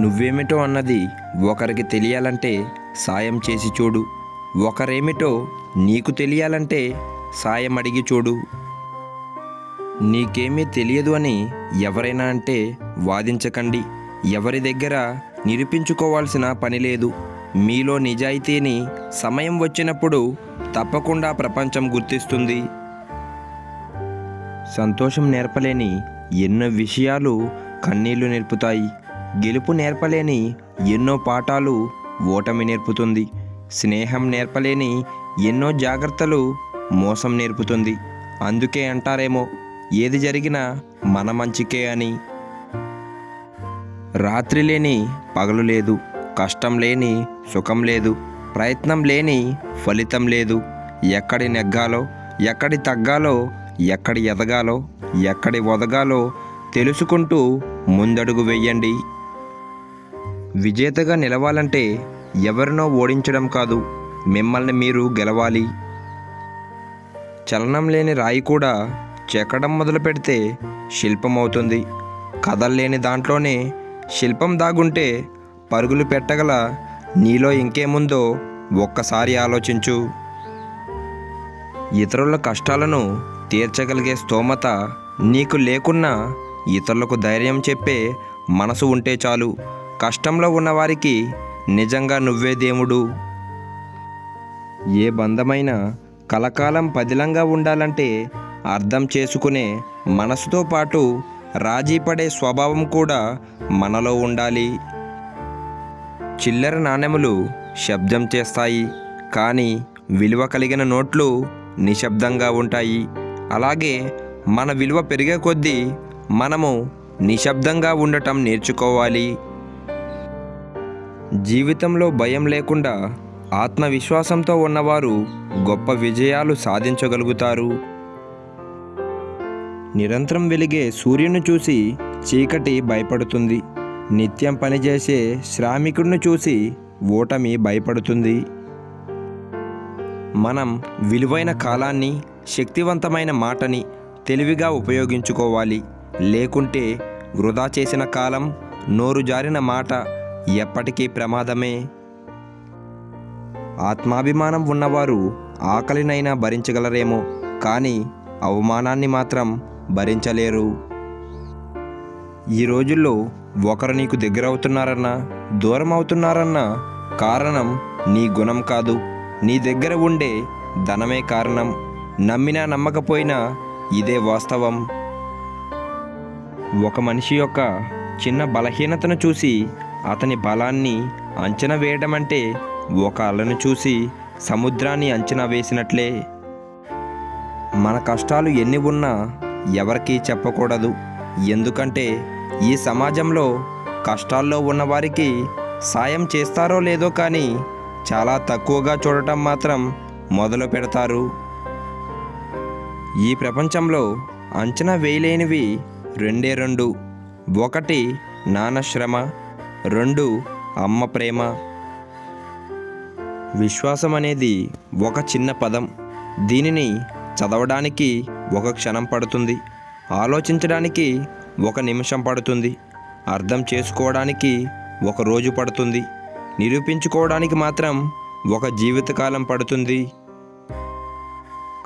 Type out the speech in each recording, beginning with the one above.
నువ్వేమిటో అన్నది ఒకరికి తెలియాలంటే సాయం చేసి చూడు. ఒకరేమిటో నీకు తెలియాలంటే సాయం అడిగి చూడు. నీకేమీ తెలియదు అని ఎవరైనా అంటే వాదించకండి. ఎవరి దగ్గర నిరూపించుకోవాల్సిన పని లేదు. మీలో నిజాయితీని సమయం వచ్చినప్పుడు తప్పకుండా ప్రపంచం గుర్తిస్తుంది. సంతోషం నేర్పలేని ఎన్నో విషయాలు కన్నీళ్లు నేర్పుతాయి. గెలుపు నేర్పలేని ఎన్నో పాఠాలు ఓటమి నేర్పుతుంది. స్నేహం నేర్పలేని ఎన్నో జాగ్రత్తలు మోసం నేర్పుతుంది. అందుకే అంటారేమో, ఏది జరిగినా మన మంచికే అని. రాత్రి లేని పగలు లేదు, కష్టం లేని సుఖం లేదు, ప్రయత్నం లేని ఫలితం లేదు. ఎక్కడి నెగ్గాలో, ఎక్కడి తగ్గాలో, ఎక్కడి ఎదగాలో, ఎక్కడి ఒదగాలో తెలుసుకుంటూ ముందడుగు వెయ్యండి. విజేతగా నిలవాలంటే ఎవరినో ఓడించడం కాదు, మిమ్మల్ని మీరు గెలవాలి. చలనం లేని రాయి కూడా చెక్కడం మొదలు పెడితే శిల్పం అవుతుంది. కదల్లేని దాంట్లోనే శిల్పం దాగుంటే పరుగులు పెట్టగల నీలో ఇంకేముందో ఒక్కసారి ఆలోచించు. ఇతరుల కష్టాలను తీర్చగలిగే స్తోమత నీకు లేకున్నా ఇతరులకు ధైర్యం చెప్పే మనసు ఉంటే చాలు. కష్టంలో ఉన్నవారికి నిజంగా నువ్వే దేవుడు. ఏ బంధమైనా కలకాలం పదిలంగా ఉండాలంటే అర్థం చేసుకునే మనసుతో పాటు రాజీ పడే స్వభావం కూడా మనలో ఉండాలి. చిల్లర నాణెములు శబ్దం చేస్తాయి, కానీ విలువ కలిగిన నోట్లు నిశ్శబ్దంగా ఉంటాయి. అలాగే మన విలువ పెరిగే కొద్దీ మనము నిశ్శబ్దంగా ఉండటం నేర్చుకోవాలి. జీవితంలో భయం లేకుండా ఆత్మవిశ్వాసంతో ఉన్నవారు గొప్ప విజయాలు సాధించగలుగుతారు. నిరంతరం వెలిగే సూర్యుని చూసి చీకటి భయపడుతుంది. నిత్యం పనిచేసే శ్రామికుడిని చూసి ఓటమి భయపడుతుంది. మనం విలువైన కాలాన్ని, శక్తివంతమైన మాటని తెలివిగా ఉపయోగించుకోవాలి. లేకుంటే వృధా చేసిన కాలం, నోరు జారిన మాట ఎప్పటికీ ప్రమాదమే. ఆత్మాభిమానం ఉన్నవారు ఆకలినైనా భరించగలరేమో, కానీ అవమానాన్ని మాత్రం భరించలేరు. ఈ రోజుల్లో ఒకరు నీకు దగ్గరవుతున్నారన్నా, దూరం అవుతున్నారన్నా కారణం నీ గుణం కాదు, నీ దగ్గర ఉండే ధనమే కారణం. నమ్మినా నమ్మకపోయినా ఇదే వాస్తవం. ఒక మనిషి యొక్క చిన్న బలహీనతను చూసి అతని బలాన్ని అంచనా వేయడం అంటే ఒక అలను చూసి సముద్రాన్ని అంచనా వేసినట్లే. మన కష్టాలు ఎన్ని ఉన్నా ఎవరికీ చెప్పకూడదు. ఎందుకంటే ఈ సమాజంలో కష్టాల్లో ఉన్నవారికి సాయం చేస్తారో లేదో కానీ చాలా తక్కువగా చూడటం మాత్రం మొదలు పెడతారు. ఈ ప్రపంచంలో అంచనా వేయలేనివి రెండే రెండు. ఒకటి నాన్న శ్రమ, రెండు అమ్మ ప్రేమ. విశ్వాసం అనేది ఒక చిన్న పదం. దీనిని చదవడానికి ఒక క్షణం పడుతుంది, ఆలోచించడానికి ఒక నిమిషం పడుతుంది, అర్థం చేసుకోవడానికి ఒక రోజు పడుతుంది, నిరూపించుకోవడానికి మాత్రం ఒక జీవితకాలం పడుతుంది.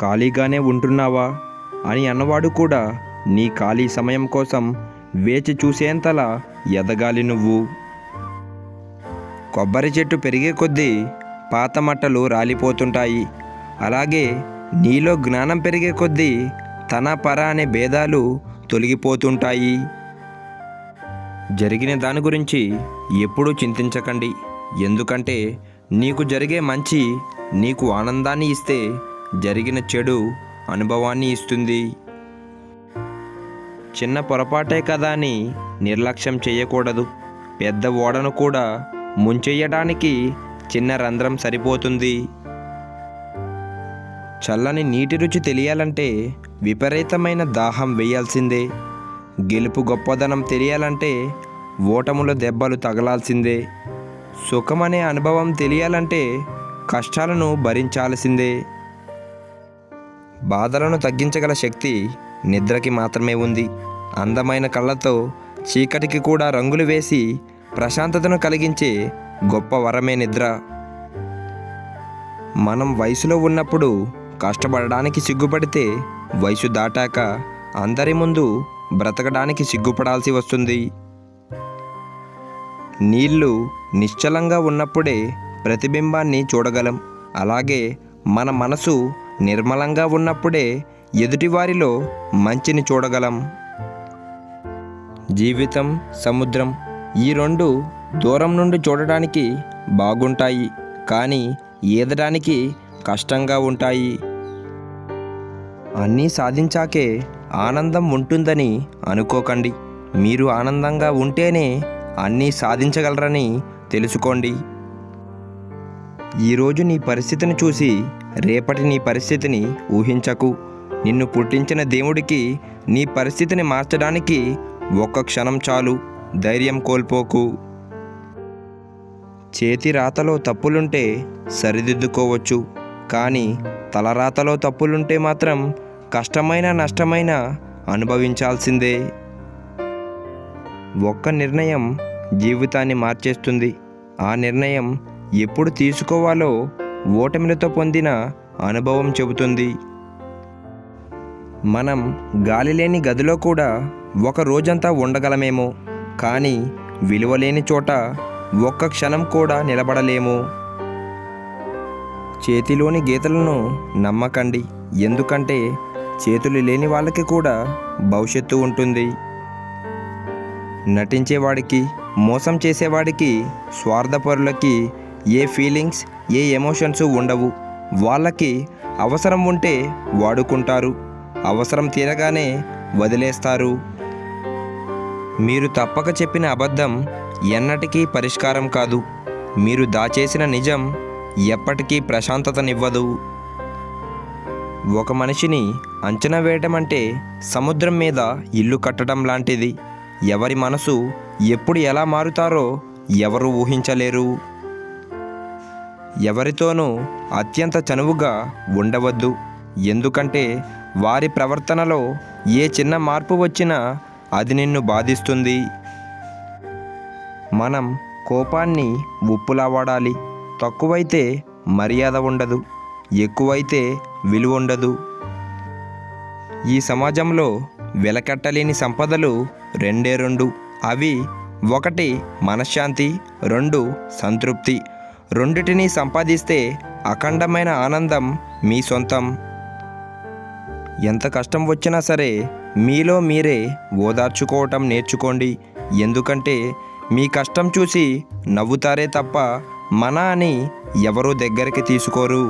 ఖాళీగానే ఉంటున్నావా అని అన్నవాడు కూడా నీ ఖాళీ సమయం కోసం వేచి చూసేంతలా ఎదగాలి నువ్వు. కొబ్బరి చెట్టు పెరిగే కొద్దీ పాత మట్టలు రాలిపోతుంటాయి. అలాగే నీలో జ్ఞానం పెరిగే కొద్దీ తన పర అనే భేదాలు తొలగిపోతుంటాయి. జరిగిన దాని గురించి ఎప్పుడూ చింతించకండి. ఎందుకంటే నీకు జరిగే మంచి నీకు ఆనందాన్ని ఇస్తే, జరిగిన చెడు అనుభవాన్ని ఇస్తుంది. చిన్న పొరపాటే కదా అని నిర్లక్ష్యం చేయకూడదు. పెద్ద ఓడను కూడా ముంచెయ్యడానికి చిన్న రంధ్రం సరిపోతుంది. చల్లని నీటి రుచి తెలియాలంటే విపరీతమైన దాహం వేయాల్సిందే. గెలుపు గొప్పదనం తెలియాలంటే ఓటముల దెబ్బలు తగలాల్సిందే. సుఖమనే అనుభవం తెలియాలంటే కష్టాలను భరించాల్సిందే. బాధలను తగ్గించగల శక్తి నిద్రకి మాత్రమే ఉంది. అందమైన కళ్ళతో చీకటికి కూడా రంగులు వేసి ప్రశాంతతను కలిగించే గొప్ప వరమే నిద్ర. మనం వయసులో ఉన్నప్పుడు కష్టపడడానికి సిగ్గుపడితే వయసు దాటాక అందరి ముందు బ్రతకడానికి సిగ్గుపడాల్సి వస్తుంది. నీళ్ళు నిశ్చలంగా ఉన్నప్పుడే ప్రతిబింబాన్ని చూడగలం. అలాగే మన మనసు నిర్మలంగా ఉన్నప్పుడే ఎదుటివారిలో మంచిని చూడగలం. జీవితం, సముద్రం ఈ రెండు దూరం నుండి చూడడానికి బాగుంటాయి, కానీ ఈదడానికి కష్టంగా ఉంటాయి. అన్నీ సాధించాకే ఆనందం ఉంటుందని అనుకోకండి. మీరు ఆనందంగా ఉంటేనే అన్నీ సాధించగలరని తెలుసుకోండి. ఈరోజు నీ పరిస్థితిని చూసి రేపటి నీ పరిస్థితిని ఊహించకు. నిన్ను పుట్టించిన దేవుడికి నీ పరిస్థితిని మార్చడానికి ఒక్క క్షణం చాలు. ధైర్యం కోల్పోకు. చేతి రాతలో తప్పులుంటే సరిదిద్దుకోవచ్చు, కానీ తలరాతలో తప్పులుంటే మాత్రం కష్టమైన నష్టమైన అనుభవించాల్సిందే. ఒక్క నిర్ణయం జీవితాన్ని మార్చేస్తుంది. ఆ నిర్ణయం ఎప్పుడు తీసుకోవాలో ఓటమిలతో పొందిన అనుభవం చెబుతుంది. మనం గాలి లేని గదిలో కూడా ఒక రోజంతా ఉండగలమేమో, కానీ విలువలేని చోట ఒక్క క్షణం కూడా నిలబడలేము. చేతిలోని గీతలను నమ్మకండి, ఎందుకంటే చేతులు లేని వాళ్ళకి కూడా భవిష్యత్తు ఉంటుంది. నటించేవాడికి, మోసం చేసేవాడికి, స్వార్థపరులకి ఏ ఫీలింగ్స్, ఏ ఎమోషన్స్ ఉండవు. వాళ్ళకి అవసరం ఉంటే వాడుకుంటారు, అవసరం తీరగానే వదిలేస్తారు. మీరు తప్పక చెప్పిన అబద్ధం ఎన్నటికీ పరిష్కారం కాదు. మీరు దాచేసిన నిజం ఎప్పటికీ ప్రశాంతతనివ్వదు. ఒక మనిషిని అంచనా వేయటం అంటే సముద్రం మీద ఇల్లు కట్టడం లాంటిది. ఎవరి మనసు ఎప్పుడు ఎలా మారుతారో ఎవరు ఊహించలేరు. ఎవరితోనూ అత్యంత చనువుగా ఉండవద్దు, ఎందుకంటే వారి ప్రవర్తనలో ఏ చిన్న మార్పు వచ్చినా అది నిన్ను బాధిస్తుంది. మనం కోపాన్ని ఉప్పులా వాడాలి. తక్కువైతే మర్యాద ఉండదు, ఎక్కువైతే విలువ ఉండదు. ఈ సమాజంలో వెలకట్టలేని సంపదలు రెండే రెండు. అవి 1 మనశ్శాంతి, 2 సంతృప్తి. రెండిటిని సంపాదిస్తే అఖండమైన ఆనందం మీ సొంతం. ఎంత కష్టం వచ్చినా సరే మీలో మీరే ఓదార్చుకోవటం నేర్చుకోండి, ఎందుకంటే మీ కష్టం చూసి నవ్వుతారే తప్ప మన అని ఎవరూ దగ్గరికి తీసుకోరు.